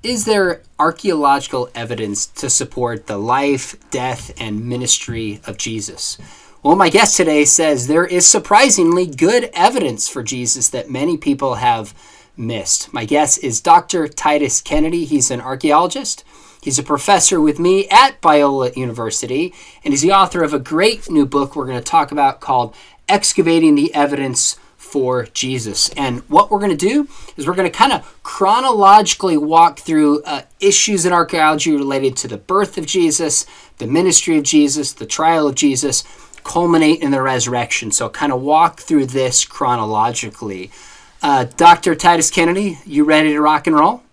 Is there archaeological evidence to support the life, death, and ministry of Jesus? Well, my guest today says there is surprisingly good evidence for Jesus that many people have missed. My guest is Dr. Titus Kennedy. He's an archaeologist. He's a professor with me at Biola University, and he's the author of a great new book we're going to talk about called Excavating the Evidence for Jesus. And what we're going to do is we're going to kind of chronologically walk through issues in archaeology related to the birth of Jesus, the ministry of Jesus, the trial of Jesus, culminate in the resurrection. So kind of walk through this chronologically. Dr. Titus Kennedy, you ready to rock and roll?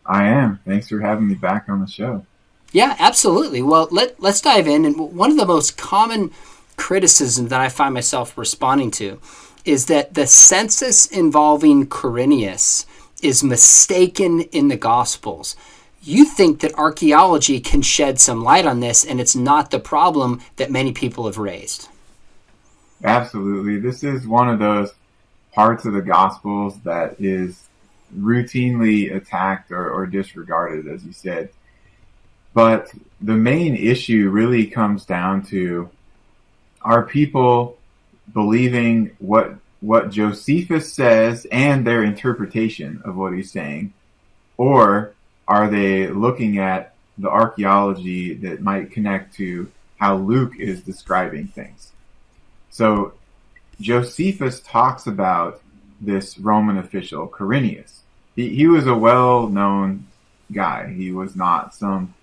I am. Thanks for having me back on the show. Yeah, absolutely. Well, let's dive in. And one of the most common criticisms that I find myself responding to is that the census involving Quirinius is mistaken in the Gospels. You think that archaeology can shed some light on this, and it's not the problem that many people have raised. Absolutely. This is one of those parts of the Gospels that is routinely attacked or disregarded, as you said. But the main issue really comes down to, are people believing what Josephus says and their interpretation of what he's saying, or are they looking at the archaeology that might connect to how Luke is describing things? So Josephus talks about this Roman official, Quirinius. He was a well-known guy. He was not some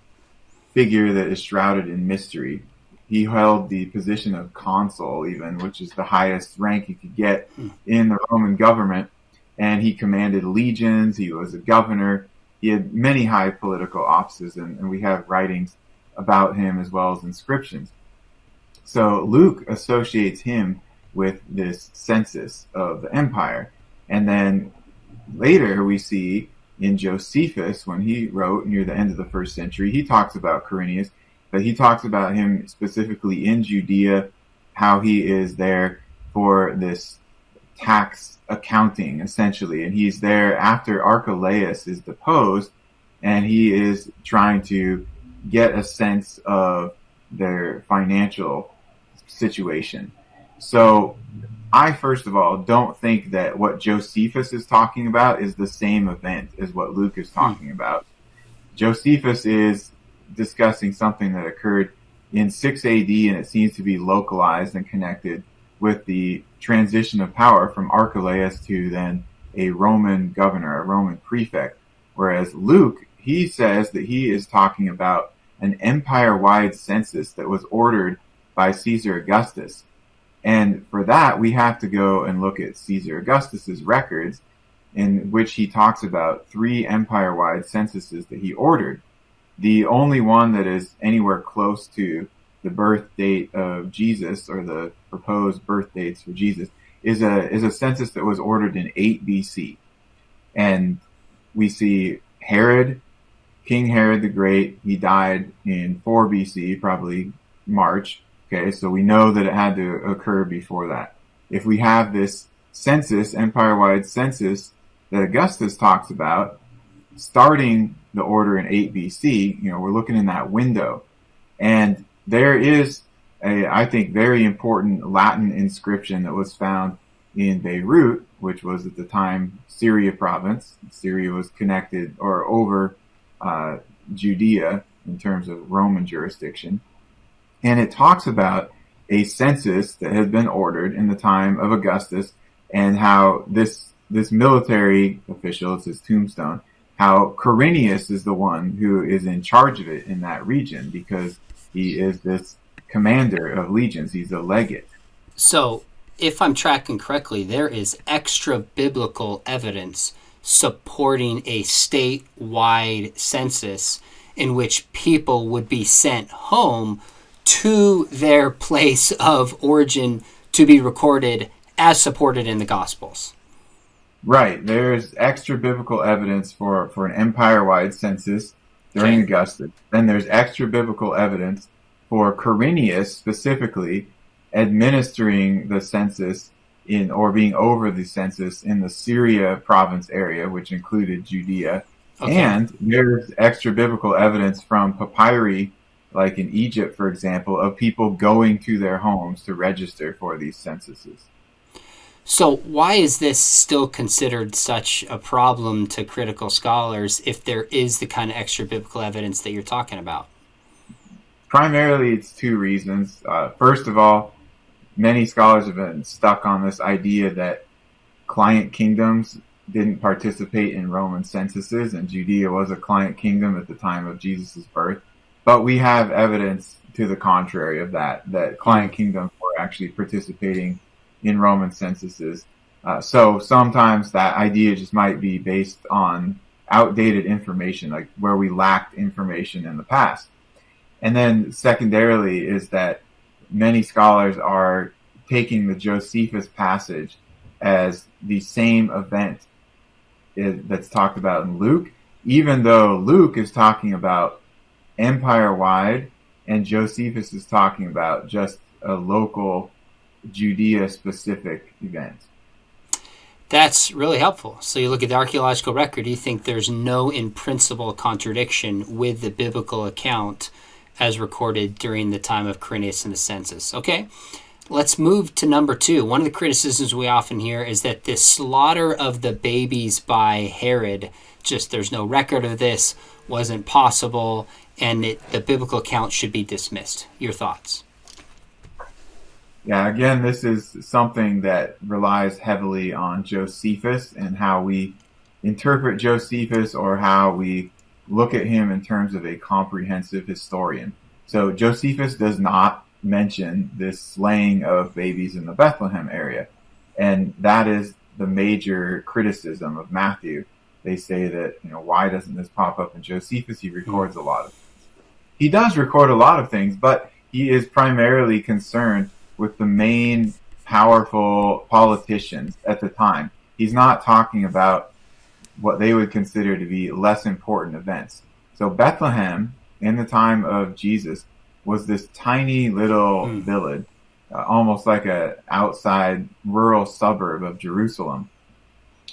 figure that is shrouded in mystery. He held the position of consul even, which is the highest rank you could get in the Roman government. And he commanded legions. He was a governor. He had many high political offices, and we have writings about him as well as inscriptions. So Luke associates him with this census of the empire. And then later we see in Josephus, when he wrote near the end of the first century, he talks about Quirinius, but he talks about him specifically in Judea, how he is there for this tax accounting, essentially. And he's there after Archelaus is deposed, and he is trying to get a sense of their financial situation. So I, first of all, don't think that what Josephus is talking about is the same event as what Luke is talking about. Josephus is discussing something that occurred in 6 AD, and it seems to be localized and connected with the transition of power from Archelaus to then a Roman governor, a Roman prefect. Whereas Luke, he says that he is talking about an empire-wide census that was ordered by Caesar Augustus. And for that, we have to go and look at Caesar Augustus's records, in which he talks about 3 empire-wide censuses that he ordered. The only one that is anywhere close to the birth date of Jesus, or the proposed birth dates for Jesus, is a census that was ordered in 8 BC. And we see Herod, King Herod the Great, he died in 4 BC, probably March. Okay, so we know that it had to occur before that. If we have this census, empire-wide census, that Augustus talks about, starting the order in 8 BC, we're looking in that window. And there is a, I think, very important Latin inscription that was found in Beirut, which was at the time Syria province. Syria was connected or over Judea in terms of Roman jurisdiction. And it talks about a census that had been ordered in the time of Augustus, and how this military official, it's his tombstone, how Quirinius is the one who is in charge of it in that region, because he is this commander of legions. He's a legate. So if I'm tracking correctly, there is extra biblical evidence supporting a statewide census in which people would be sent home to their place of origin to be recorded as supported in the Gospels. Right. There's extra biblical evidence for an empire-wide census during Augustus. Then there's extra biblical evidence for Quirinius specifically administering the census in, or being over the census in the Syria province area, which included Judea. Okay. And there's extra biblical evidence from papyri, like in Egypt, for example, of people going to their homes to register for these censuses. So, why is this still considered such a problem to critical scholars if there is the kind of extra biblical evidence that you're talking about? Primarily, it's two reasons. First of all, many scholars have been stuck on this idea that client kingdoms didn't participate in Roman censuses, and Judea was a client kingdom at the time of Jesus' birth. But we have evidence to the contrary of that client kingdoms were actually participating in Roman censuses. So sometimes that idea just might be based on outdated information, like where we lacked information in the past. And then secondarily is that many scholars are taking the Josephus passage as the same event that's talked about in Luke, even though Luke is talking about empire-wide and Josephus is talking about just a local Judea-specific event. That's really helpful. So you look at the archaeological record, you think there's no in principle contradiction with the biblical account as recorded during the time of Quirinius and the census. Okay, let's move to number 2. One of the criticisms we often hear is that this slaughter of the babies by Herod, just there's no record of this, wasn't possible, and the biblical account should be dismissed. Your thoughts? Yeah, again, this is something that relies heavily on Josephus and how we interpret Josephus or how we look at him in terms of a comprehensive historian. So Josephus does not mention this slaying of babies in the Bethlehem area. And that is the major criticism of Matthew. They say that, why doesn't this pop up in Josephus? He records a lot of things. He does record a lot of things, but he is primarily concerned with the main powerful politicians at the time. He's not talking about what they would consider to be less important events. So Bethlehem, in the time of Jesus, was this tiny little village, almost like an outside rural suburb of Jerusalem.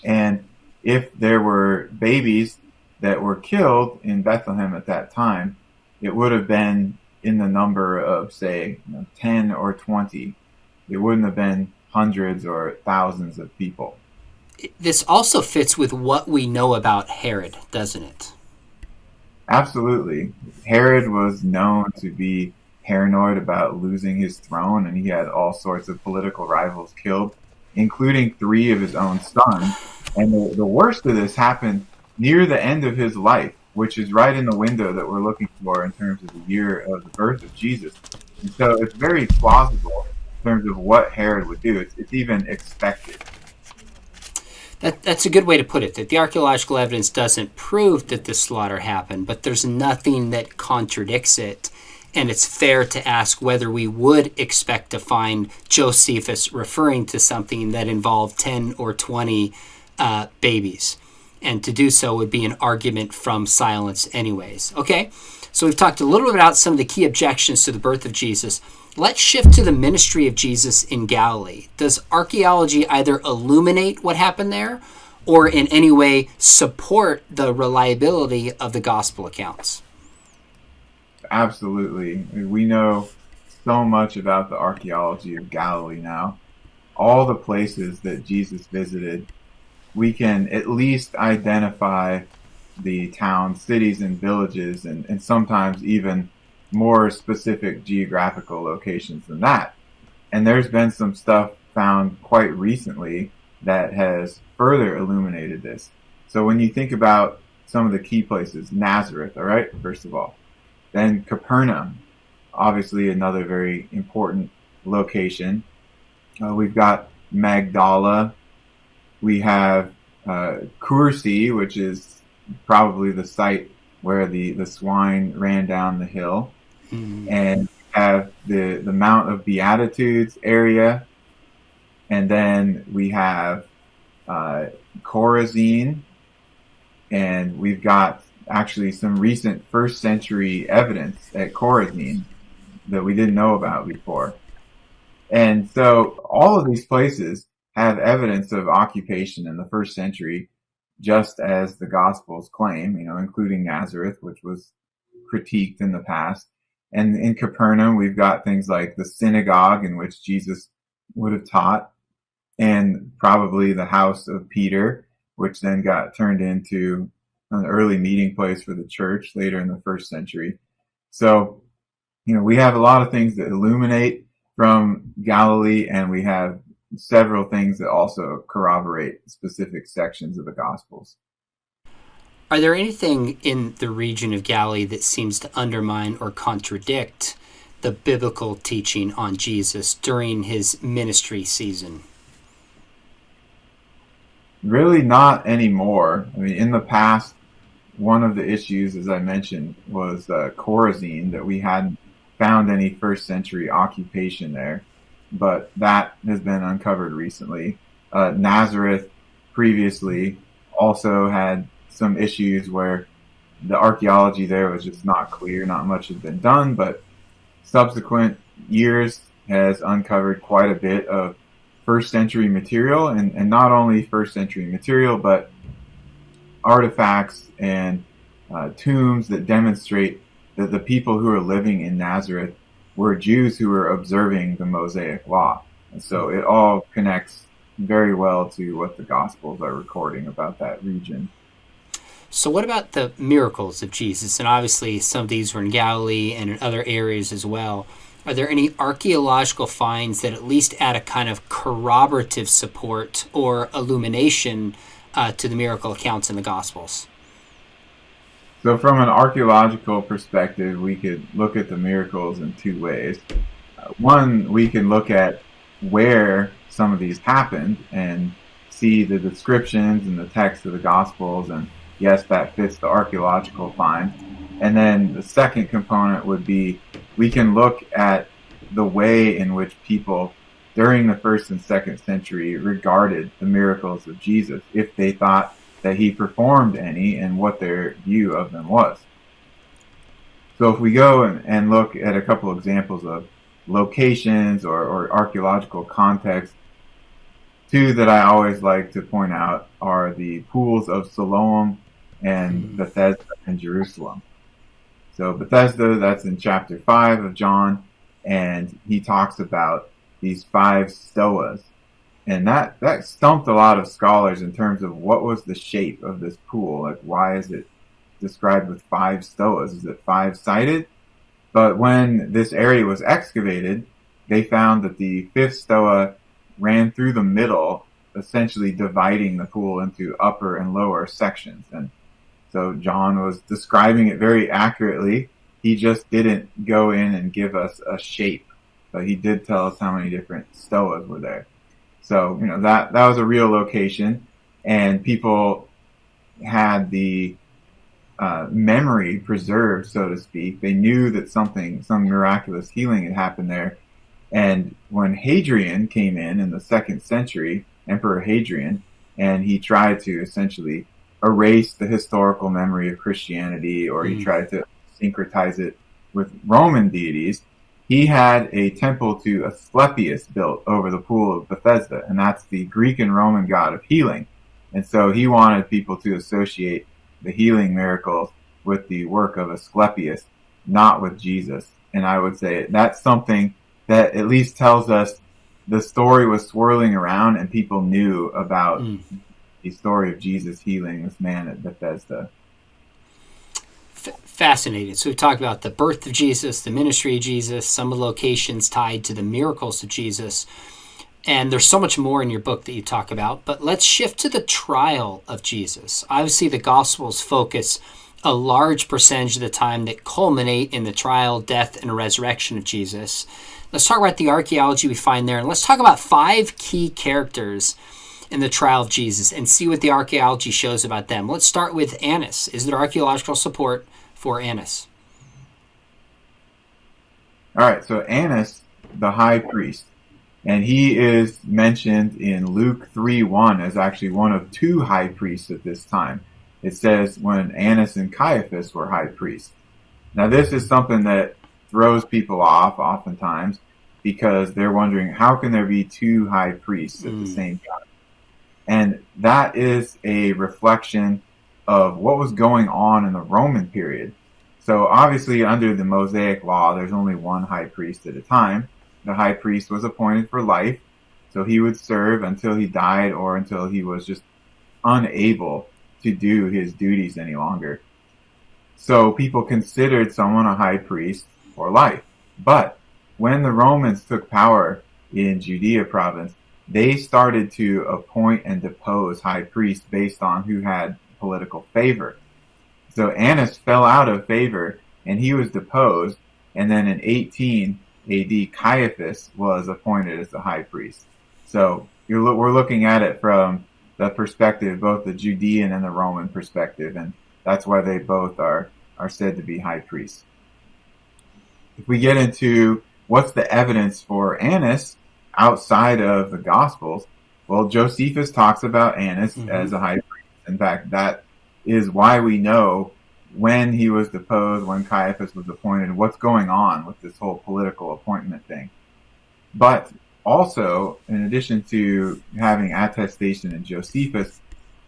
And if there were babies that were killed in Bethlehem at that time, it would have been in the number of, say, 10 or 20. It wouldn't have been hundreds or thousands of people. This also fits with what we know about Herod, doesn't it? Absolutely. Herod was known to be paranoid about losing his throne, and he had all sorts of political rivals killed, including 3 of his own sons. And the worst of this happened near the end of his life, which is right in the window that we're looking for in terms of the year of the birth of Jesus. And so it's very plausible in terms of what Herod would do. It's even expected. That's a good way to put it, that the archaeological evidence doesn't prove that this slaughter happened, but there's nothing that contradicts it. And it's fair to ask whether we would expect to find Josephus referring to something that involved 10 or 20 babies. And to do so would be an argument from silence anyways. Okay, so we've talked a little bit about some of the key objections to the birth of Jesus. Let's shift to the ministry of Jesus in Galilee. Does archaeology either illuminate what happened there or in any way support the reliability of the gospel accounts? Absolutely. We know so much about the archaeology of Galilee now. All the places that Jesus visited, we can at least identify the towns, cities, and villages, and sometimes even more specific geographical locations than that. And there's been some stuff found quite recently that has further illuminated this. So when you think about some of the key places, Nazareth, all right, first of all, then Capernaum, obviously another very important location. We've got Magdala. We have Kursi, which is probably the site where the swine ran down the hill. Mm-hmm. And have the Mount of Beatitudes area. And then we have Chorazin. And we've got actually some recent first century evidence at Chorazin that we didn't know about before. And so all of these places have evidence of occupation in the first century just as the Gospels claim, including Nazareth, which was critiqued in the past. And in Capernaum, we've got things like the synagogue in which Jesus would have taught, and probably the house of Peter, which then got turned into an early meeting place for the church later in the first century. So, we have a lot of things that illuminate from Galilee, and we have several things that also corroborate specific sections of the Gospels. Are there anything in the region of Galilee that seems to undermine or contradict the biblical teaching on Jesus during his ministry season? Really not anymore. I mean, in the past, one of the issues, as I mentioned, was Chorazin, that we hadn't found any first century occupation there, but that has been uncovered recently. Nazareth previously also had some issues where the archaeology there was just not clear, not much has been done, but subsequent years has uncovered quite a bit of first century material, and not only first century material, but artifacts and tombs that demonstrate that the people who are living in Nazareth were Jews who were observing the Mosaic law. And so it all connects very well to what the Gospels are recording about that region. So what about the miracles of Jesus? And obviously some of these were in Galilee and in other areas as well. Are there any archaeological finds that at least add a kind of corroborative support or illumination to the miracle accounts in the Gospels? So from an archaeological perspective, we could look at the miracles in two ways. One, we can look at where some of these happened and see the descriptions and the text of the Gospels, and yes, that fits the archaeological find. And then the second component would be we can look at the way in which people during the first and second century regarded the miracles of Jesus, if they thought that he performed any, and what their view of them was. So if we go and look at a couple examples of locations or archaeological context, two that I always like to point out are the pools of Siloam and Bethesda in Jerusalem. So Bethesda, that's in chapter 5 of John, and he talks about these 5 stoas. And that stumped a lot of scholars in terms of what was the shape of this pool. Like, why is it described with 5 stoas? Is it 5-sided? But when this area was excavated, they found that the 5th stoa ran through the middle, essentially dividing the pool into upper and lower sections. And so John was describing it very accurately. He just didn't go in and give us a shape, but he did tell us how many different stoas were there. So, that was a real location, and people had the memory preserved, so to speak. They knew that some miraculous healing had happened there. And when Hadrian came in the 2nd century, Emperor Hadrian, and he tried to essentially erase the historical memory of Christianity, or he tried to syncretize it with Roman deities, he had a temple to Asclepius built over the pool of Bethesda, and that's the Greek and Roman god of healing. And so he wanted people to associate the healing miracles with the work of Asclepius, not with Jesus. And I would say that's something that at least tells us the story was swirling around and people knew about the story of Jesus healing this man at Bethesda. Fascinating. So we talked about the birth of Jesus, the ministry of Jesus, some of the locations tied to the miracles of Jesus. And there's so much more in your book that you talk about. But let's shift to the trial of Jesus. Obviously, the Gospels focus a large percentage of the time that culminate in the trial, death, and resurrection of Jesus. Let's talk about the archaeology we find there. And let's talk about 5 key characters in the trial of Jesus and see what the archaeology shows about them. Let's start with Annas. Is there archaeological support for Annas? All right, so Annas, the high priest, and he is mentioned in Luke 3:1 as actually one of 2 high priests at this time. It says when Annas and Caiaphas were high priests. Now this is something that throws people off oftentimes, because they're wondering, how can there be 2 high priests at the same time? And that is a reflection of what was going on in the Roman period. So obviously under the Mosaic law, there's only one high priest at a time. The high priest was appointed for life, so he would serve until he died or until he was just unable to do his duties any longer. So people considered someone a high priest for life. But when the Romans took power in Judea province, they started to appoint and depose high priests based on who had political favor. So Annas fell out of favor and he was deposed. And then in 18 AD, Caiaphas was appointed as the high priest. So we're looking at it from the perspective, both the Judean and the Roman perspective. And that's why they both are said to be high priests. If we get into what's the evidence for Annas outside of the Gospels, well, Josephus talks about Annas as a high priest. In fact, that is why we know when he was deposed, when Caiaphas was appointed, what's going on with this whole political appointment thing. But also, in addition to having attestation in Josephus,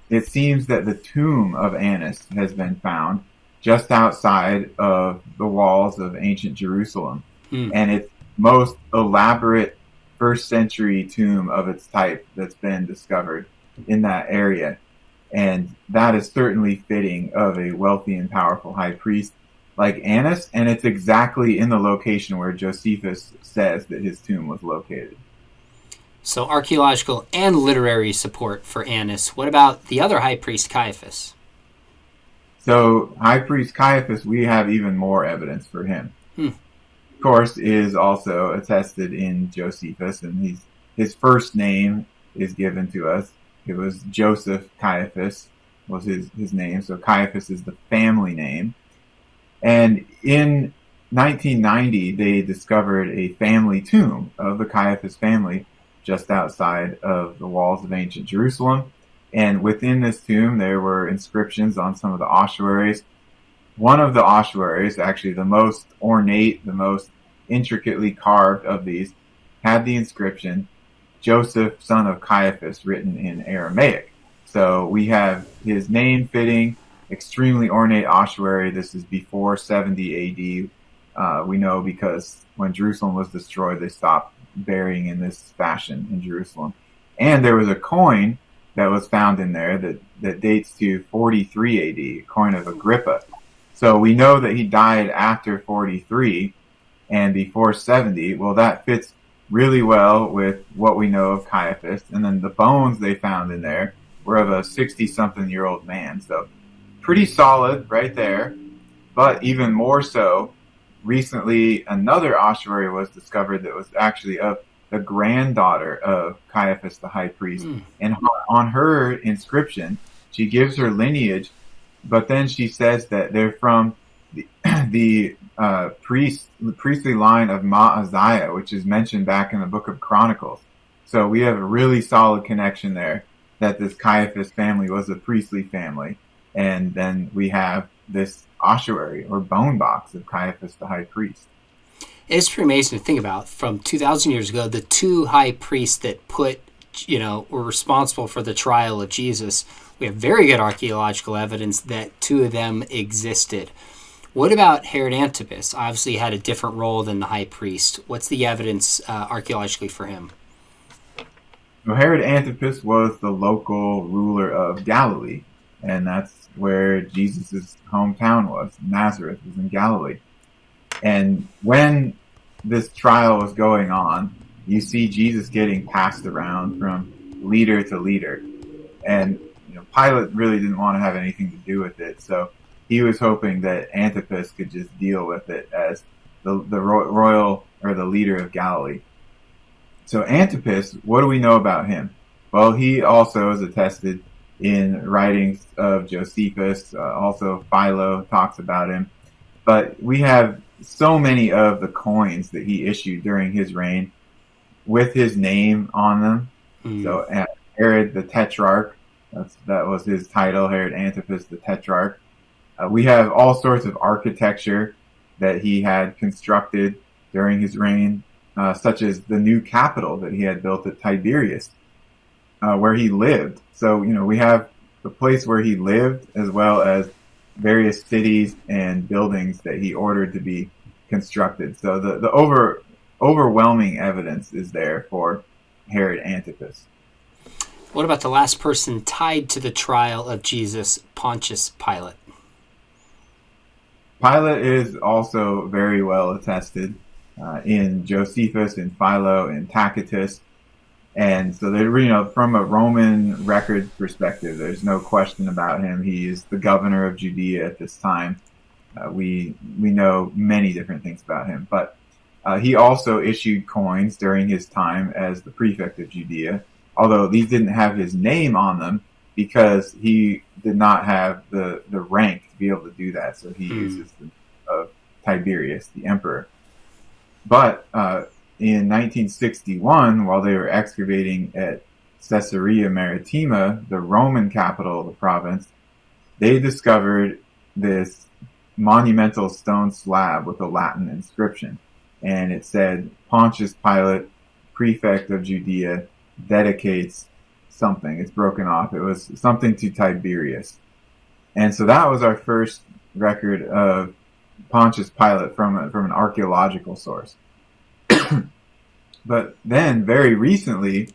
it seems that the tomb of Annas has been found just outside of the walls of ancient Jerusalem. And it's most elaborate first century tomb of its type that's been discovered in that area. And that is certainly fitting of a wealthy and powerful high priest like Annas, and it's exactly in the location where Josephus says that his tomb was located. So archaeological and literary support for Annas. What about the other high priest, Caiaphas? So high priest Caiaphas, we have even more evidence for him. Of course, is also attested in Josephus, and his first name is given to us. It was Joseph Caiaphas was his name, so Caiaphas is the family name. And in 1990, they discovered a family tomb of the Caiaphas family just outside of the walls of ancient Jerusalem. And within this tomb, there were inscriptions on some of the ossuaries. One of the ossuaries, actually the most ornate, the most intricately carved of these, had the inscription, Joseph, son of Caiaphas, written in Aramaic. So we have his name fitting, extremely ornate ossuary. This is before 70 AD. We know because when Jerusalem was destroyed, they stopped burying in this fashion in Jerusalem. And there was a coin that was found in there that dates to 43 AD, a coin of Agrippa. So we know that he died after 43 and before 70. Well, that fits really well with what we know of Caiaphas. And then the bones they found in there were of a 60-something-year-old man. So pretty solid right there. But even more so, recently another ossuary was discovered that was actually of the granddaughter of Caiaphas the high priest. And on her inscription, she gives her lineage, but then she says that they're from the priestly line of Maaziah, which is mentioned back in the book of Chronicles. So we have a really solid connection there that this Caiaphas family was a priestly family. And then we have this ossuary or bone box of Caiaphas the high priest. It's pretty amazing to think about. From 2,000 years ago, the two high priests that were responsible for the trial of Jesus, we have very good archaeological evidence that two of them existed. What about Herod Antipas? Obviously had a different role than the high priest. What's the evidence archaeologically for him? Well, Herod Antipas was the local ruler of Galilee, and that's where Jesus' hometown was. Nazareth was in Galilee. And when this trial was going on, you see Jesus getting passed around from leader to leader. And Pilate really didn't want to have anything to do with it, so he was hoping that Antipas could just deal with it as the royal or the leader of Galilee. So Antipas, what do we know about him? Well, he also is attested in writings of Josephus. Also, Philo talks about him. But we have so many of the coins that he issued during his reign with his name on them. So Herod the Tetrarch, that was his title, Herod Antipas the Tetrarch. We have all sorts of architecture that he had constructed during his reign, such as the new capital that he had built at Tiberias. where he lived. So, we have the place where he lived as well as various cities and buildings that he ordered to be constructed. So the overwhelming evidence is there for Herod Antipas. What about the last person tied to the trial of Jesus, Pontius Pilate? Pilate is also very well attested in Josephus, in Philo, in Tacitus. And so they're, from a Roman record perspective, there's no question about him. He is the governor of Judea at this time. We know many different things about him, but he also issued coins during his time as the prefect of Judea, although these didn't have his name on them because he did not have the rank to be able to do that. So he uses the name of Tiberius, the emperor. But in 1961, while they were excavating at Caesarea Maritima, the Roman capital of the province, they discovered this monumental stone slab with a Latin inscription. And it said, Pontius Pilate, prefect of Judea, dedicates something. It's broken off. It was something to Tiberius. And so that was our first record of Pontius Pilate from an archaeological source. But then, very recently,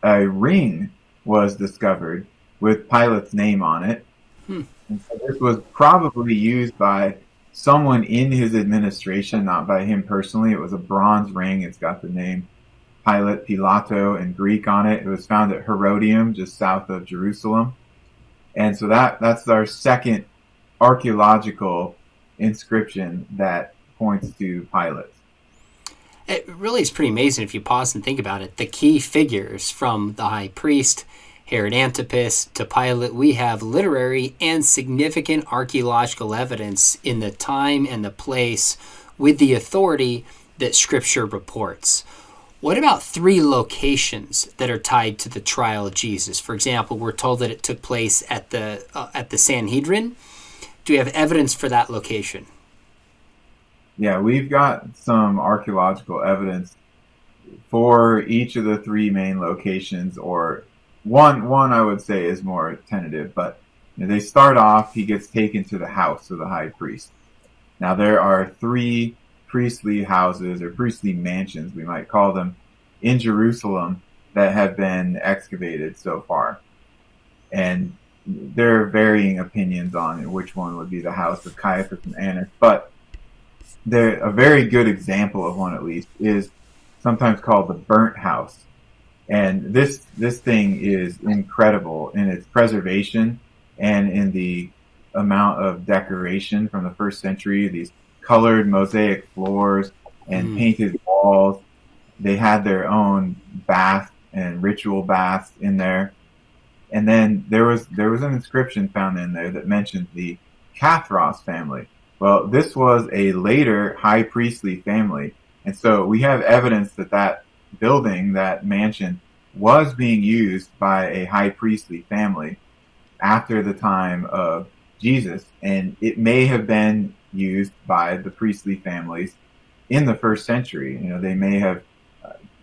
a ring was discovered with Pilate's name on it. And so this was probably used by someone in his administration, not by him personally. It was a bronze ring. It's got the name Pilate, Pilato in Greek on it. It was found at Herodium, just south of Jerusalem. And so that's our second archaeological inscription that points to Pilate. It really is pretty amazing if you pause and think about it. The key figures from the high priest, Herod Antipas, to Pilate, we have literary and significant archaeological evidence in the time and the place with the authority that Scripture reports. What about 3 locations that are tied to the trial of Jesus? For example, we're told that it took place at the Sanhedrin. Do we have evidence for that location? Yeah, we've got some archaeological evidence for each of the 3 main locations, or one I would say is more tentative, but they start off, he gets taken to the house of the high priest. Now there are 3 priestly houses, or priestly mansions, we might call them, in Jerusalem that have been excavated so far. And there are varying opinions on which one would be the house of Caiaphas and Annas, but a very good example of one, at least, is sometimes called the burnt house. And this thing is incredible in its preservation and in the amount of decoration from the first century, these colored mosaic floors and painted walls. They had their own bath and ritual baths in there. And then there was an inscription found in there that mentioned the Cathros family. Well, this was a later high priestly family. And so we have evidence that building, that mansion, was being used by a high priestly family after the time of Jesus. And it may have been used by the priestly families in the first century. They may have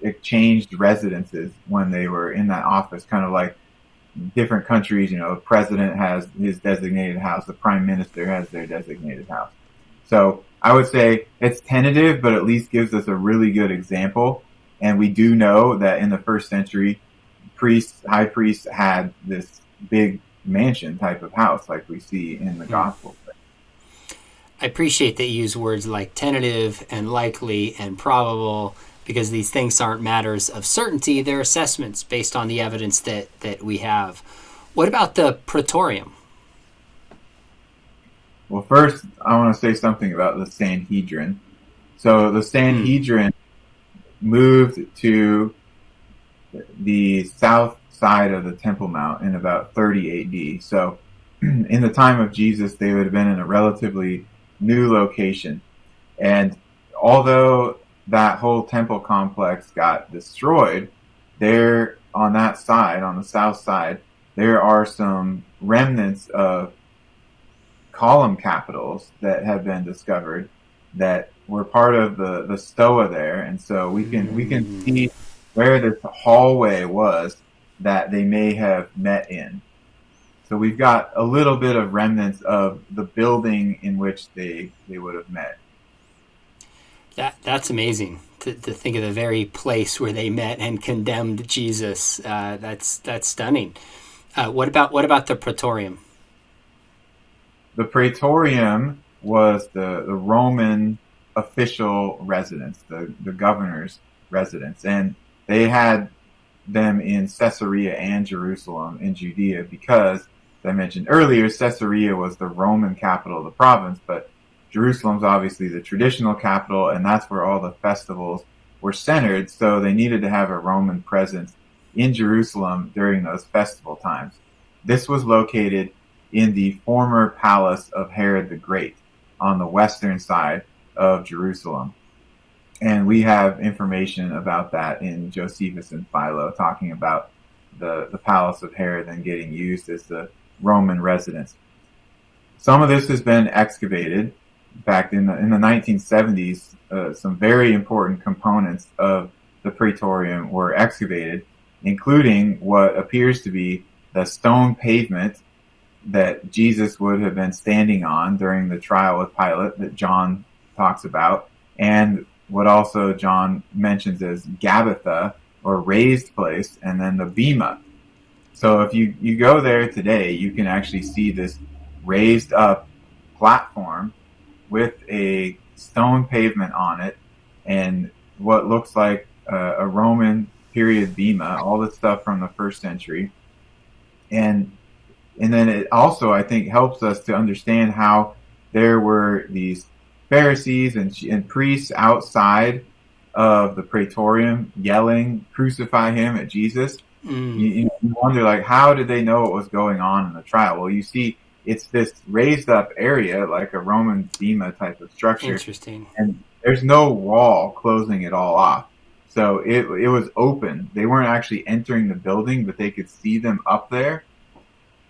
exchanged residences when they were in that office, kind of like different countries, a president has his designated house, the prime minister has their designated house. So I would say it's tentative, but at least gives us a really good example. And we do know that in the first century, high priests had this big mansion type of house like we see in the Gospels. I appreciate that you use words like tentative and likely and probable, because these things aren't matters of certainty. They're assessments based on the evidence that we have. What about the Praetorium? Well, first, I want to say something about the Sanhedrin. So the Sanhedrin moved to the south side of the Temple Mount in about 30 AD. So in the time of Jesus, they would have been in a relatively new location. And although that whole temple complex got destroyed, there on that side, on the south side, there are some remnants of column capitals that have been discovered that were part of the Stoa there. And so we can see where this hallway was that they may have met in. So we've got a little bit of remnants of the building in which they would have met. That's amazing to think of the very place where they met and condemned Jesus. That's stunning. What about the Praetorium? The Praetorium was the Roman official residence, the governor's residence, and they had them in Caesarea and Jerusalem in Judea because, as I mentioned earlier, Caesarea was the Roman capital of the province, but Jerusalem's obviously the traditional capital, and that's where all the festivals were centered, so they needed to have a Roman presence in Jerusalem during those festival times. This was located in the former palace of Herod the Great on the western side of Jerusalem. And we have information about that in Josephus and Philo, talking about the palace of Herod then getting used as the Roman residence. Some of this has been excavated. In fact, in the 1970s, some very important components of the Praetorium were excavated, including what appears to be the stone pavement that Jesus would have been standing on during the trial with Pilate that John talks about, and what also John mentions as Gabbatha, or raised place, and then the Bema. So if you go there today, you can actually see this raised up platform with a stone pavement on it and what looks like a Roman period Bema, all the stuff from the first century. And then it also, I think, helps us to understand how there were these Pharisees and priests outside of the Praetorium yelling, "Crucify him," at Jesus. You wonder, like, how did they know what was going on in the trial? Well, you see, it's this raised up area, like a Roman Bema type of structure. Interesting. And there's no wall closing it all off. So it was open. They weren't actually entering the building, but they could see them up there.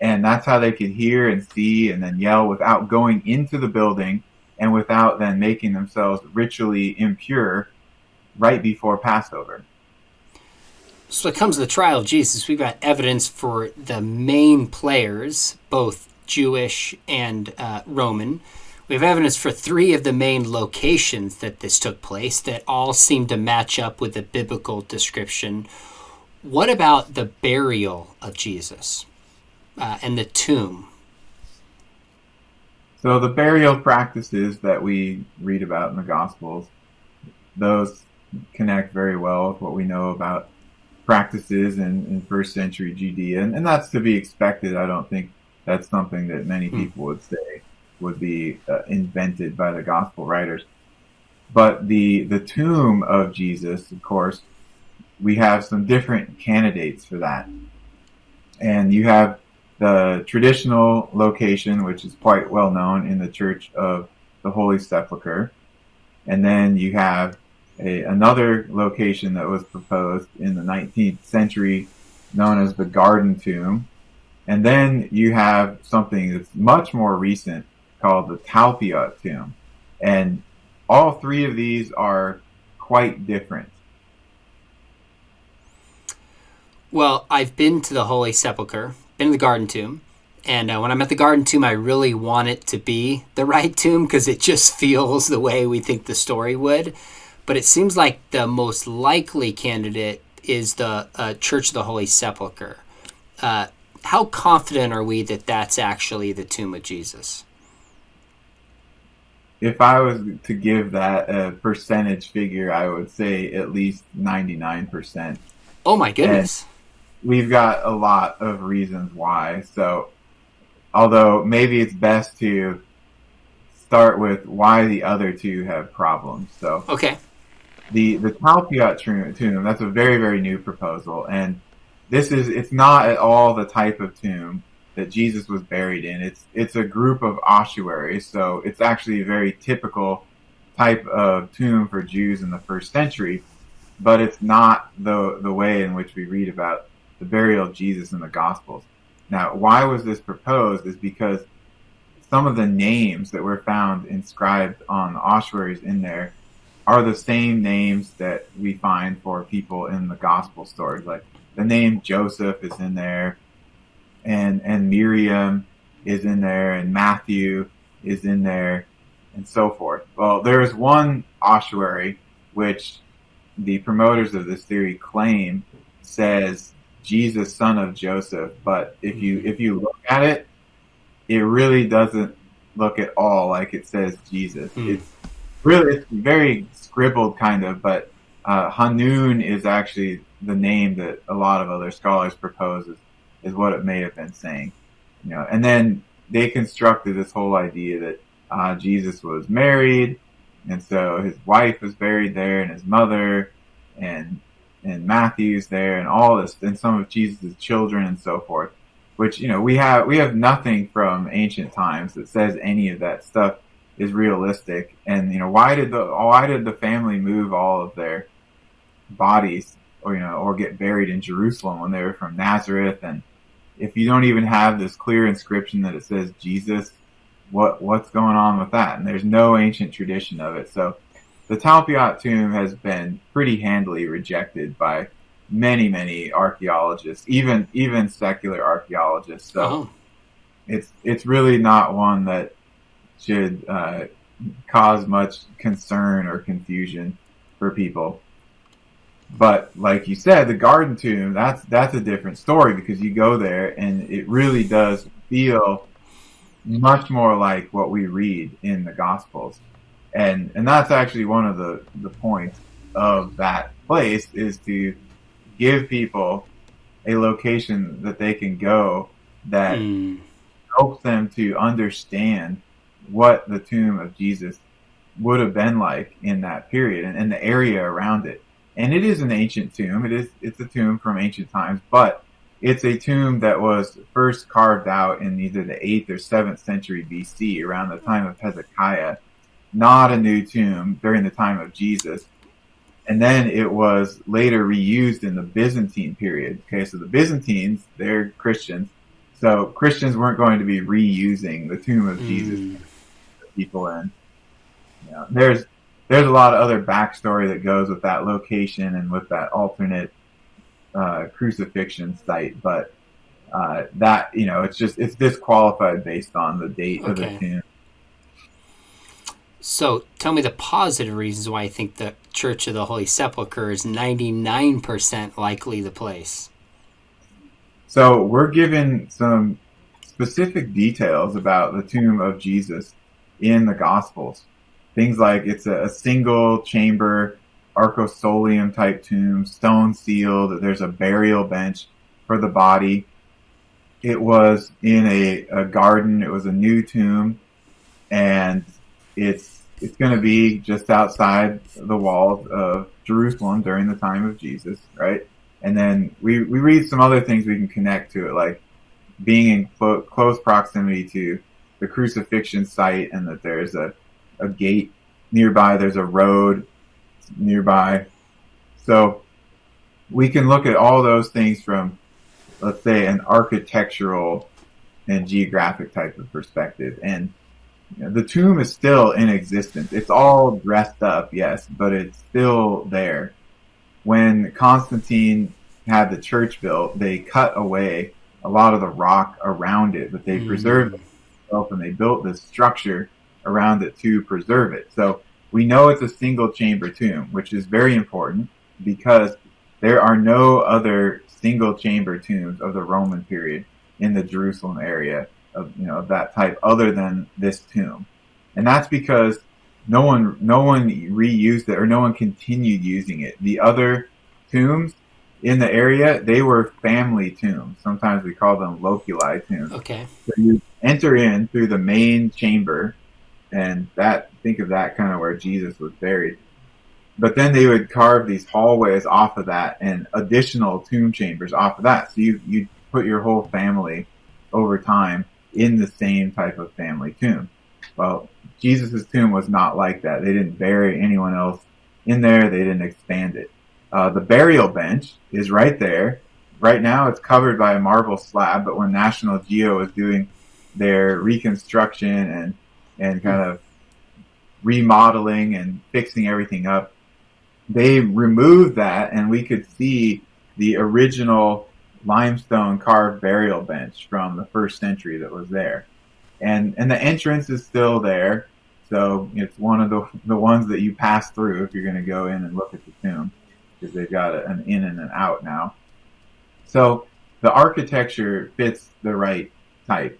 And that's how they could hear and see and then yell without going into the building and without then making themselves ritually impure right before Passover. So it comes to the trial of Jesus. We've got evidence for the main players, both Jewish and Roman. We have evidence for 3 of the main locations that this took place that all seem to match up with the biblical description. What about the burial of Jesus and the tomb? So the burial practices that we read about in the Gospels, those connect very well with what we know about practices in first century Judea. And that's to be expected. I don't think that's something that many people would say would be invented by the Gospel writers. But the tomb of Jesus, of course, we have some different candidates for that. And you have the traditional location, which is quite well known in the Church of the Holy Sepulchre. And then you have another location that was proposed in the 19th century known as the Garden Tomb. And then you have something that's much more recent called the Talpiot Tomb. And all 3 of these are quite different. Well, I've been to the Holy Sepulchre, been to the Garden Tomb, and when I'm at the Garden Tomb, I really want it to be the right tomb because it just feels the way we think the story would. But it seems like the most likely candidate is the Church of the Holy Sepulchre. How confident are we that that's actually the tomb of Jesus? If I was to give that a percentage figure, I would say at least 99%. Oh my goodness. And we've got a lot of reasons why. So, although maybe it's best to start with why the other 2 have problems. So, okay. The Talpiot tomb, that's a very, very new proposal. And it's not at all the type of tomb that Jesus was buried in. It's a group of ossuaries, so it's actually a very typical type of tomb for Jews in the first century, but it's not the way in which we read about the burial of Jesus in the Gospels. Now, why was this proposed is because some of the names that were found inscribed on the ossuaries in there are the same names that we find for people in the Gospel stories. Like the name Joseph is in there, and Miriam is in there, and Matthew is in there, and so forth. Well, there is one ossuary which the promoters of this theory claim says Jesus, son of Joseph, but if you look at it, it really doesn't look at all like it says Jesus. It's very scribbled kind of, but Hanun is actually the name that a lot of other scholars propose is what it may have been saying. And then they constructed this whole idea that Jesus was married, and so his wife was buried there, and his mother, and Matthew's there, and all this, and some of Jesus' children, and so forth. Which we have nothing from ancient times that says any of that stuff is realistic. And why did the family move all of their bodies or get buried in Jerusalem when they were from Nazareth? And if you don't even have this clear inscription that it says Jesus, what's going on with that? And there's no ancient tradition of it. So the Talpiot tomb has been pretty handily rejected by many archaeologists, even secular archaeologists. So it's really not one that should cause much concern or confusion for people. But like you said, the Garden Tomb, that's a different story, because you go there and it really does feel much more like what we read in the Gospels. And that's actually one of the points of that place, is to give people a location that they can go that helps them to understand what the tomb of Jesus would have been like in that period and the area around it. And it is an ancient tomb. It's a tomb from ancient times, but it's a tomb that was first carved out in either the 8th or 7th century BC, around the time of Hezekiah. Not a new tomb during the time of Jesus. And then it was later reused in the Byzantine period. Okay, so the Byzantines, they're Christians. So Christians weren't going to be reusing the tomb of Jesus to people in. There's a lot of other backstory that goes with that location and with that alternate crucifixion site, but that it's disqualified based on the date of the tomb. So tell me the positive reasons why I think the Church of the Holy Sepulchre is 99% likely the place. So we're given some specific details about the tomb of Jesus in the Gospels. Things like it's a single chamber, arcosolium type tomb, stone sealed. There's a burial bench for the body. It was in a garden. It was a new tomb, and it's going to be just outside the walls of Jerusalem during the time of Jesus, right? And then we read some other things we can connect to it, like being in close proximity to the crucifixion site, and that there's a gate nearby, there's a road nearby. So we can look at all those things from, let's say, an architectural and geographic type of perspective. And the tomb is still in existence. It's all dressed up, yes, but it's still there. When Constantine had the church built, they cut away a lot of the rock around it, but they preserved itself, and they built this structure around it to preserve it. So we know it's a single chamber tomb, which is very important because there are no other single chamber tombs of the Roman period in the Jerusalem area of that type other than this tomb. And that's because no one reused it, or no one continued using it. The other tombs in the area, they were family tombs. Sometimes we call them loculi tombs. Okay. So you enter in through the main chamber, and think of that kind of where Jesus was buried. But then they would carve these hallways off of that and additional tomb chambers off of that. So you put your whole family over time in the same type of family tomb. Well, Jesus' tomb was not like that. They didn't bury anyone else in there. They didn't expand it. The burial bench is right there. Right now it's covered by a marble slab, but when National Geo was doing their reconstruction and kind of remodeling and fixing everything up, they removed that, and we could see the original limestone carved burial bench from the first century that was there. And the entrance is still there. So it's one of the ones that you pass through if you're going to go in and look at the tomb, because they've got an in and an out now. So the architecture fits the right type,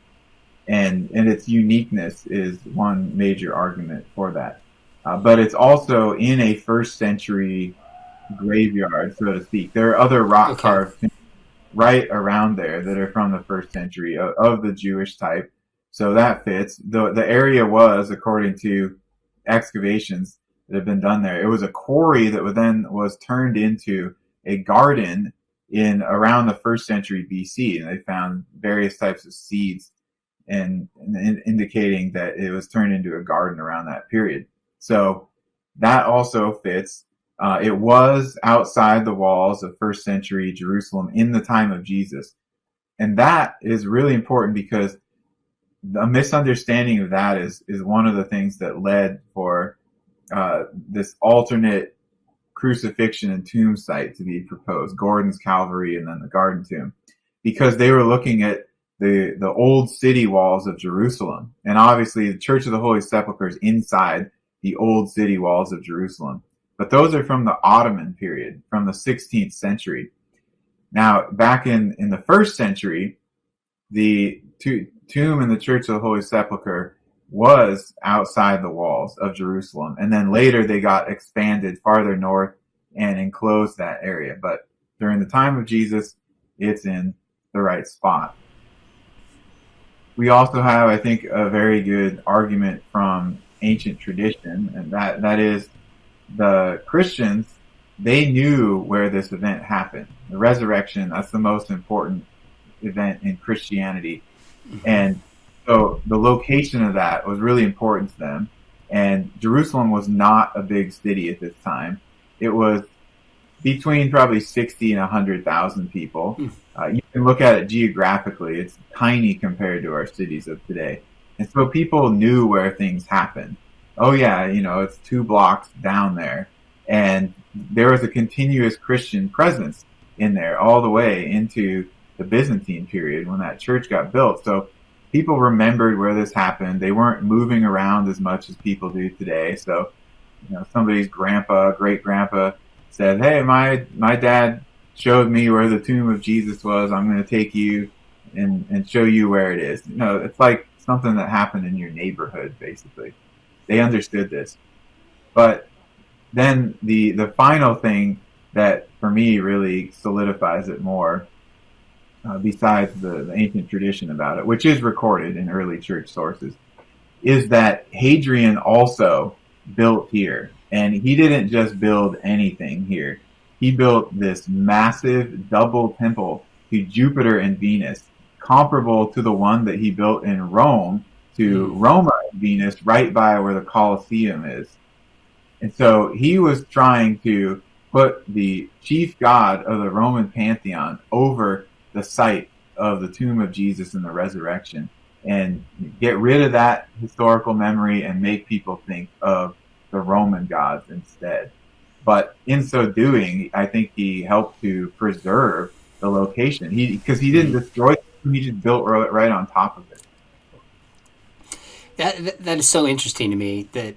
and its uniqueness is one major argument for that. But it's also in a first century graveyard, so to speak. There are other rock carved tombs right around there that are from the first century of the Jewish type. So that fits. The area was, according to excavations that have been done there, it was a quarry that was turned into a garden in around the first century BC, and they found various types of seeds and indicating that it was turned into a garden around that period. So that also fits. It was outside the walls of first century Jerusalem in the time of Jesus. And that is really important, because a misunderstanding of that is one of the things that led for this alternate crucifixion and tomb site to be proposed, Gordon's Calvary and then the Garden Tomb, because they were looking at the old city walls of Jerusalem. And obviously the Church of the Holy Sepulchre is inside the old city walls of Jerusalem. But those are from the Ottoman period, from the 16th century. Now, back in the first century, the tomb in the Church of the Holy Sepulchre was outside the walls of Jerusalem. And then later they got expanded farther north and enclosed that area. But during the time of Jesus, it's in the right spot. We also have, I think, a very good argument from ancient tradition, and that is the Christians, they knew where this event happened. The resurrection, that's the most important event in Christianity. And so the location of that was really important to them. And Jerusalem was not a big city at this time. It was between probably 60 and 100,000 people. You can look at it geographically. It's tiny compared to our cities of today. And so people knew where things happened. Oh yeah, it's 2 blocks down there. And there was a continuous Christian presence in there all the way into the Byzantine period when that church got built. So people remembered where this happened. They weren't moving around as much as people do today. So, somebody's grandpa, great grandpa said, "Hey, my dad showed me where the tomb of Jesus was. I'm going to take you and show you where it is." It's like something that happened in your neighborhood, basically. They understood this. But then the final thing that for me really solidifies it more, besides the ancient tradition about it, which is recorded in early church sources, is that Hadrian also built here. And he didn't just build anything here. He built this massive double temple to Jupiter and Venus, comparable to the one that he built in Rome to Roma and Venus, right by where the Colosseum is. And so he was trying to put the chief god of the Roman pantheon over the site of the tomb of Jesus and the resurrection, and get rid of that historical memory and make people think of the Roman gods instead. But in so doing, I think he helped to preserve the location. Because he didn't destroy it, he just built right on top of it. That is so interesting to me, that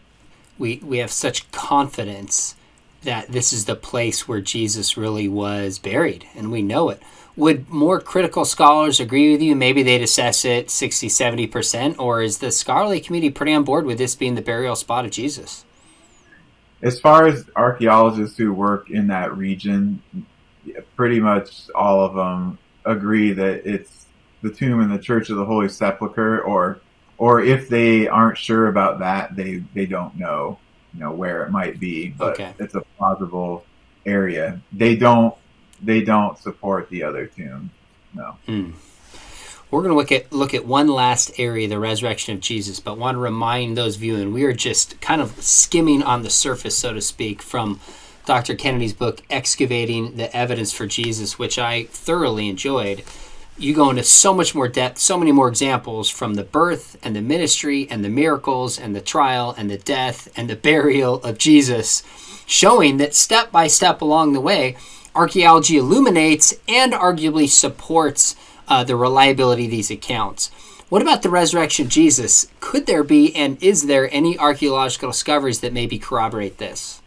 we have such confidence that this is the place where Jesus really was buried, and we know it. Would more critical scholars agree with you? Maybe they'd assess it 60, 70%, or is the scholarly community pretty on board with this being the burial spot of Jesus? As far as archaeologists who work in that region, pretty much all of them agree that it's the tomb in the Church of the Holy Sepulchre, or if they aren't sure about that, they don't know, where it might be, but It's a plausible area. They don't support the other tomb. No. We're going to look at one last area, the resurrection of Jesus, but want to remind those viewing, we are just kind of skimming on the surface, so to speak, from Dr. Kennedy's book, Excavating the Evidence for Jesus, which I thoroughly enjoyed. You go into so much more depth, so many more examples from the birth and the ministry and the miracles and the trial and the death and the burial of Jesus, showing that step by step along the way, Archaeology illuminates and arguably supports the reliability of these accounts. What about the resurrection of Jesus? Could there be, and is there, any archaeological discoveries that maybe corroborate this?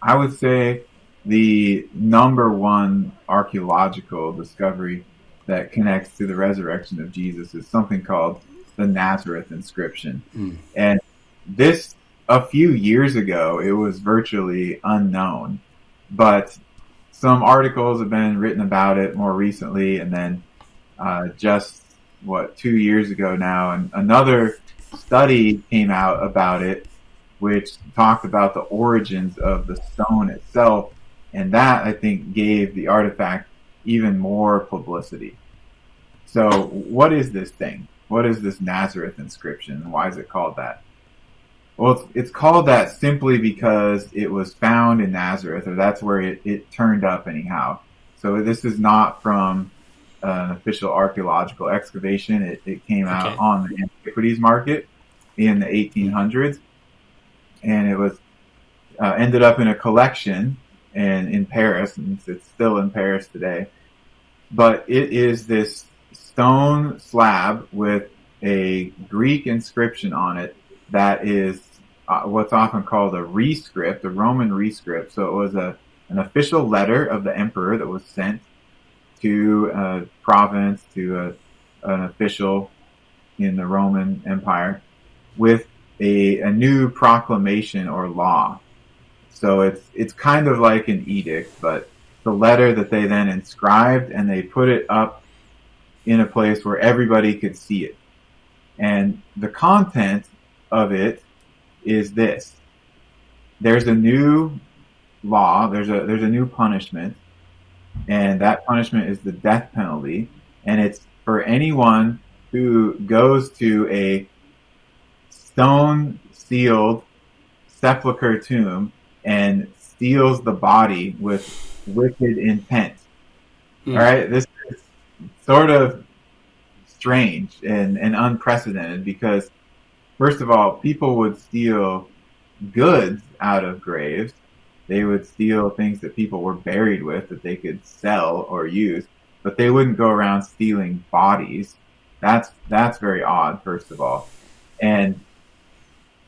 I would say the number one archaeological discovery that connects to the resurrection of Jesus is something called the Nazareth inscription. And this, a few years ago, it was virtually unknown, but some articles have been written about it more recently, and then just 2 years ago now, and another study came out about it, which talked about the origins of the stone itself, and that, I think, gave the artifact even more publicity. So what is this thing? What is this Nazareth inscription, and why is it called that? Well, it's called that simply because it was found in Nazareth, or that's where it turned up anyhow. So this is not from an official archaeological excavation. It came out on the antiquities market in the 1800s, and it was ended up in a collection in Paris, and it's still in Paris today. But it is this stone slab with a Greek inscription on it that is what's often called a rescript, a Roman rescript. So it was an official letter of the emperor that was sent to a province, to an official in the Roman Empire, with a new proclamation or law. So it's kind of like an edict, but the letter that they then inscribed, and they put it up in a place where everybody could see it. And the content of it is this: there's a new law, there's a new punishment, and that punishment is the death penalty, and it's for anyone who goes to a stone sealed sepulcher tomb and steals the body with wicked intent. All right, this is sort of strange and unprecedented, because first of all, people would steal goods out of graves. They would steal things that people were buried with that they could sell or use, but they wouldn't go around stealing bodies. That's very odd, first of all. And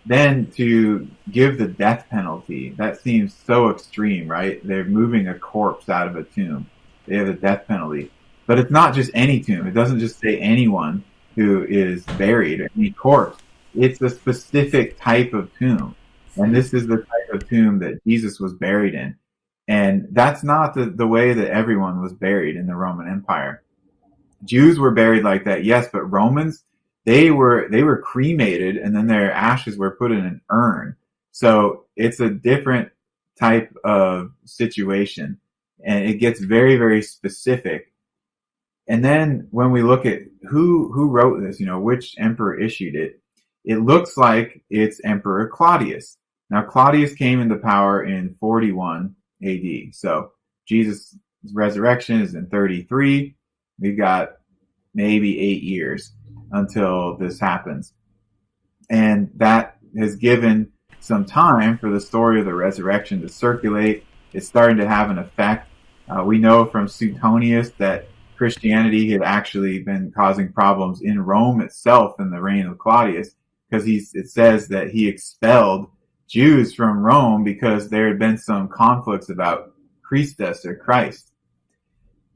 then to give the death penalty, that seems so extreme, right? They're moving a corpse out of a tomb. They have the death penalty. But it's not just any tomb. It doesn't just say anyone who is buried or any corpse. It's a specific type of tomb. And this is the type of tomb that Jesus was buried in. And that's not the way that everyone was buried in the Roman Empire. Jews were buried like that, yes, but Romans, they were cremated, and then their ashes were put in an urn. So it's a different type of situation, and it gets very, very specific. And then when we look at who wrote this, which emperor issued it, it looks like it's Emperor Claudius. Now, Claudius came into power in 41 AD. So Jesus' resurrection is in 33. We've got maybe 8 years until this happens. And that has given some time for the story of the resurrection to circulate. It's starting to have an effect. We know from Suetonius that Christianity had actually been causing problems in Rome itself in the reign of Claudius, because it says that he expelled Jews from Rome because there had been some conflicts about Christus or Christ.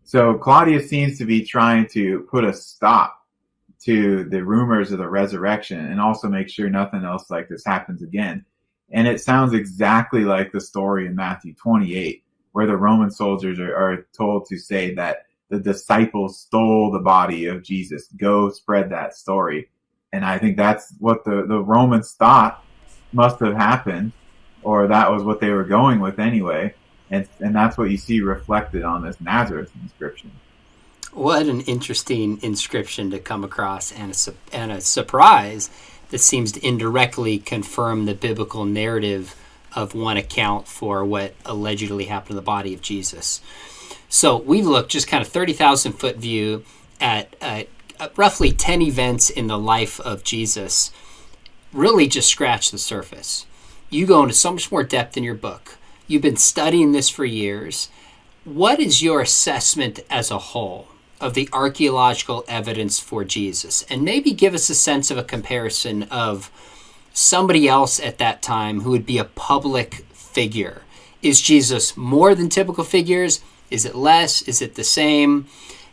So Claudius seems to be trying to put a stop to the rumors of the resurrection and also make sure nothing else like this happens again. And it sounds exactly like the story in Matthew 28, where the Roman soldiers are told to say that the disciples stole the body of Jesus. Go spread that story. And I think that's what the Romans thought must have happened, or that was what they were going with anyway. And that's what you see reflected on this Nazareth inscription. What an interesting inscription to come across, and a surprise that seems to indirectly confirm the biblical narrative of one account for what allegedly happened to the body of Jesus. So we've looked just kind of 30,000 foot view at roughly 10 events in the life of Jesus. Really just scratch the surface. You go into so much more depth in your book. You've been studying this for years. What is your assessment as a whole of the archaeological evidence for Jesus? And maybe give us a sense of a comparison of somebody else at that time who would be a public figure. Is Jesus more than typical figures? Is it less? Is it the same?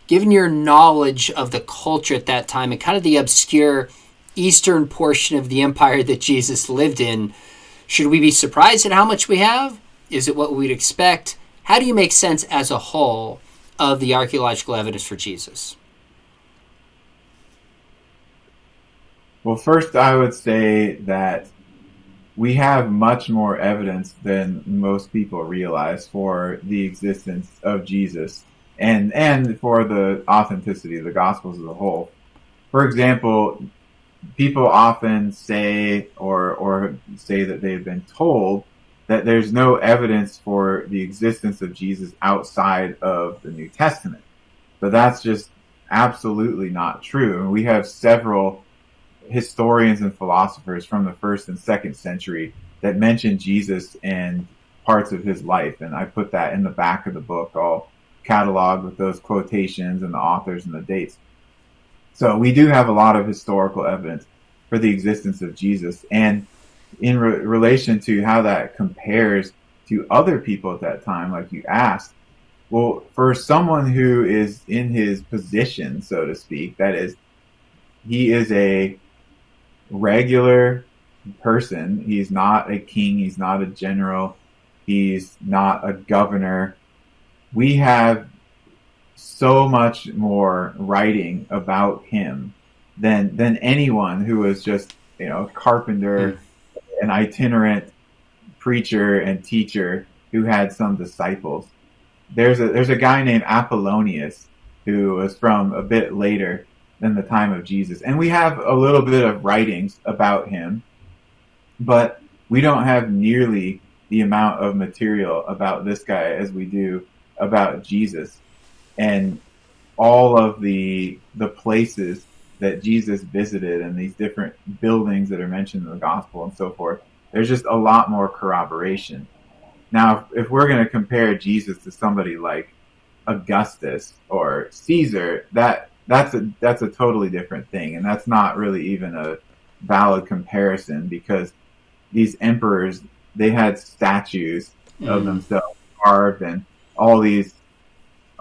Given your knowledge of the culture at that time and kind of the obscure eastern portion of the empire that Jesus lived in, should we be surprised at how much we have? Is it what we'd expect? How do you make sense as a whole of the archaeological evidence for Jesus? Well, first, I would say that we have much more evidence than most people realize for the existence of Jesus and for the authenticity of the Gospels as a whole. For example, people often say or say that they've been told that there's no evidence for the existence of Jesus outside of the New Testament. But that's just absolutely not true. And we have several historians and philosophers from the 1st and 2nd century that mention Jesus and parts of his life. And I put that in the back of the book, all cataloged with those quotations and the authors and the dates. So we do have a lot of historical evidence for the existence of Jesus. And in relation to how that compares to other people at that time, like you asked, well, for someone who is in his position, so to speak, that is, he is a regular person. He's not a king. He's not a general. He's not a governor. We have so much more writing about him than anyone who was just, a carpenter, an itinerant preacher and teacher who had some disciples. There's a guy named Apollonius who was from a bit later than the time of Jesus. And we have a little bit of writings about him, but we don't have nearly the amount of material about this guy as we do about Jesus. And all of the places that Jesus visited and these different buildings that are mentioned in the gospel and so forth, there's just a lot more corroboration. Now, if we're going to compare Jesus to somebody like Augustus or Caesar, that's a totally different thing. And that's not really even a valid comparison, because these emperors, they had statues of themselves carved and all these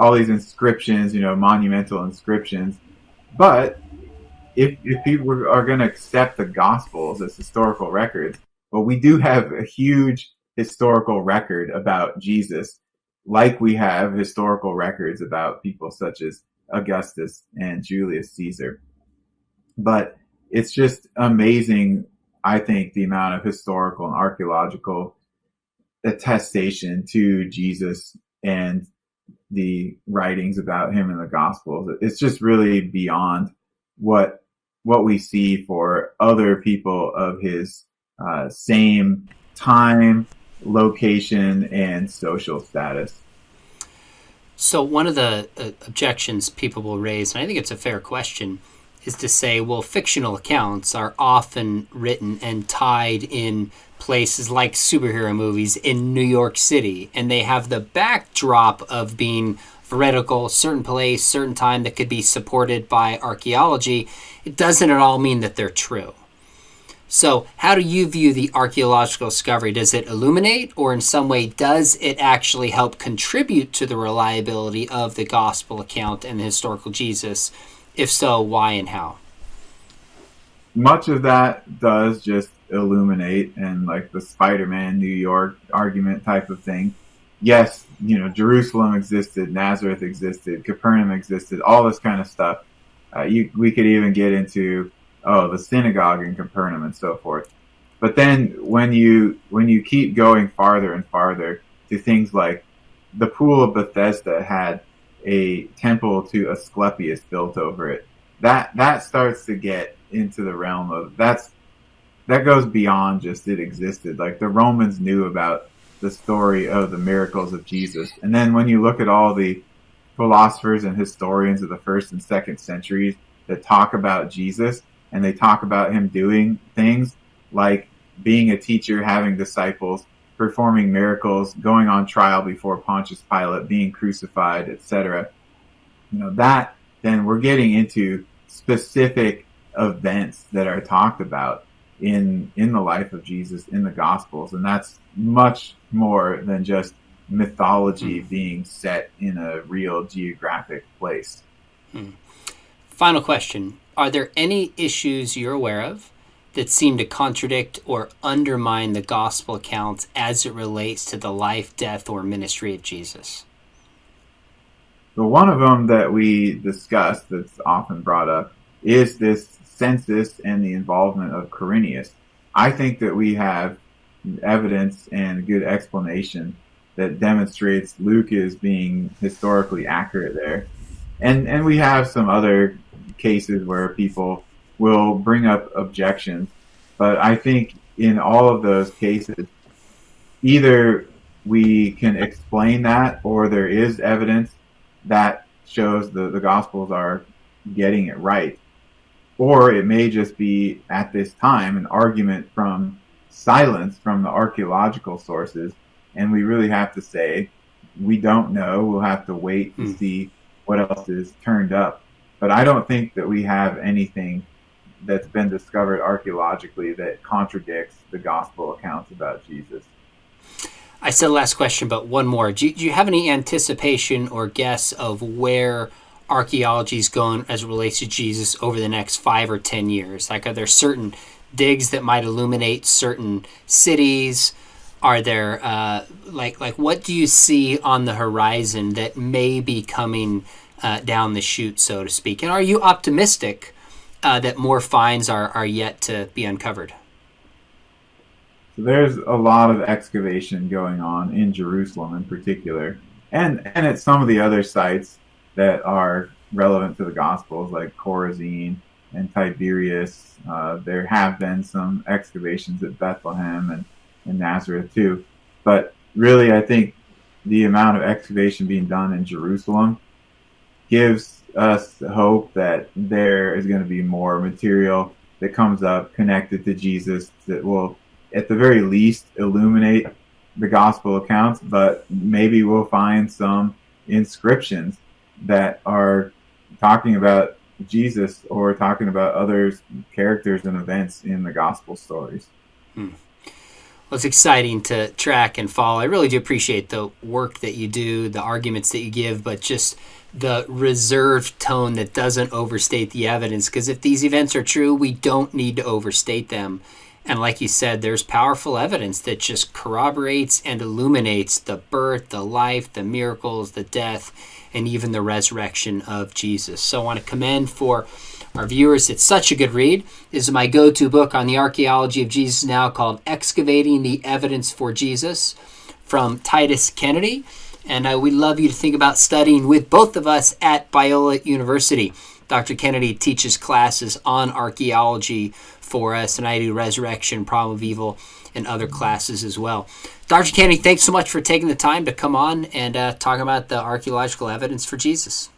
inscriptions, monumental inscriptions. But if people are going to accept the Gospels as historical records, well, we do have a huge historical record about Jesus, like we have historical records about people such as Augustus and Julius Caesar. But it's just amazing, I think, the amount of historical and archaeological attestation to Jesus and the writings about him in the Gospels. It's just really beyond what we see for other people of his same time, location, and social status. So one of the objections people will raise, and I think it's a fair question, is to say, well, fictional accounts are often written and tied in places like superhero movies in New York City, and they have the backdrop of being veridical, certain place, certain time, that could be supported by archaeology. It doesn't at all mean that they're true. So how do you view the archaeological discovery? Does it illuminate, or in some way does it actually help contribute to the reliability of the gospel account and the historical Jesus? If so, why and how? Much of that does just illuminate, and like the Spider-Man New York argument type of thing. Yes, Jerusalem existed, Nazareth existed, Capernaum existed, all this kind of stuff. We could even get into the synagogue in Capernaum and so forth. But then when you keep going farther and farther to things like the Pool of Bethesda had a temple to Asclepius built over it, that starts to get into the realm of that goes beyond just it existed. Like the Romans knew about the story of the miracles of Jesus. And then when you look at all the philosophers and historians of the 1st and 2nd centuries that talk about Jesus, and they talk about him doing things like being a teacher, having disciples, performing miracles, going on trial before Pontius Pilate, being crucified, etc. That then we're getting into specific events that are talked about in the life of Jesus in the Gospels, and that's much more than just mythology being set in a real geographic place. Final question. Are there any issues you're aware of that seem to contradict or undermine the gospel accounts as it relates to the life, death, or ministry of Jesus? So one of them that we discussed that's often brought up is this census and the involvement of Quirinius. I think that we have evidence and good explanation that demonstrates Luke is being historically accurate there. And we have some other cases where people will bring up objections. But I think in all of those cases, either we can explain that or there is evidence that shows the Gospels are getting it right. Or it may just be, at this time, an argument from silence from the archaeological sources, and we really have to say, we don't know. We'll have to wait to see what else is turned up. But I don't think that we have anything that's been discovered archaeologically that contradicts the gospel accounts about Jesus. I said last question, but one more. Do you have any anticipation or guess of where archaeology is going as it relates to Jesus over the next 5 or 10 years? Like, are there certain digs that might illuminate certain cities? Are there, like what do you see on the horizon that may be coming down the chute, so to speak? And are you optimistic that more finds are yet to be uncovered? So there's a lot of excavation going on in Jerusalem in particular, and at some of the other sites that are relevant to the Gospels, like Chorazin and Tiberias. There have been some excavations at Bethlehem and Nazareth too. But really, I think the amount of excavation being done in Jerusalem gives us hope that there is going to be more material that comes up connected to Jesus that will, at the very least, illuminate the gospel accounts, but maybe we'll find some inscriptions that are talking about Jesus or talking about other characters and events in the gospel stories. Well, it's exciting to track and follow. I really do appreciate the work that you do, the arguments that you give, but just the reserved tone that doesn't overstate the evidence, because if these events are true, we don't need to overstate them. And like you said, there's powerful evidence that just corroborates and illuminates the birth, the life, the miracles, the death, and even the resurrection of Jesus. So I want to commend for our viewers. It's such a good read. This is my go-to book on the archaeology of Jesus now, called Excavating the Evidence for Jesus, from Titus Kennedy. And we'd love you to think about studying with both of us at Biola University. Dr. Kennedy teaches classes on archaeology for us, and I do resurrection, problem of evil, and other classes as well. Dr. Kennedy, thanks so much for taking the time to come on and talk about the archaeological evidence for Jesus.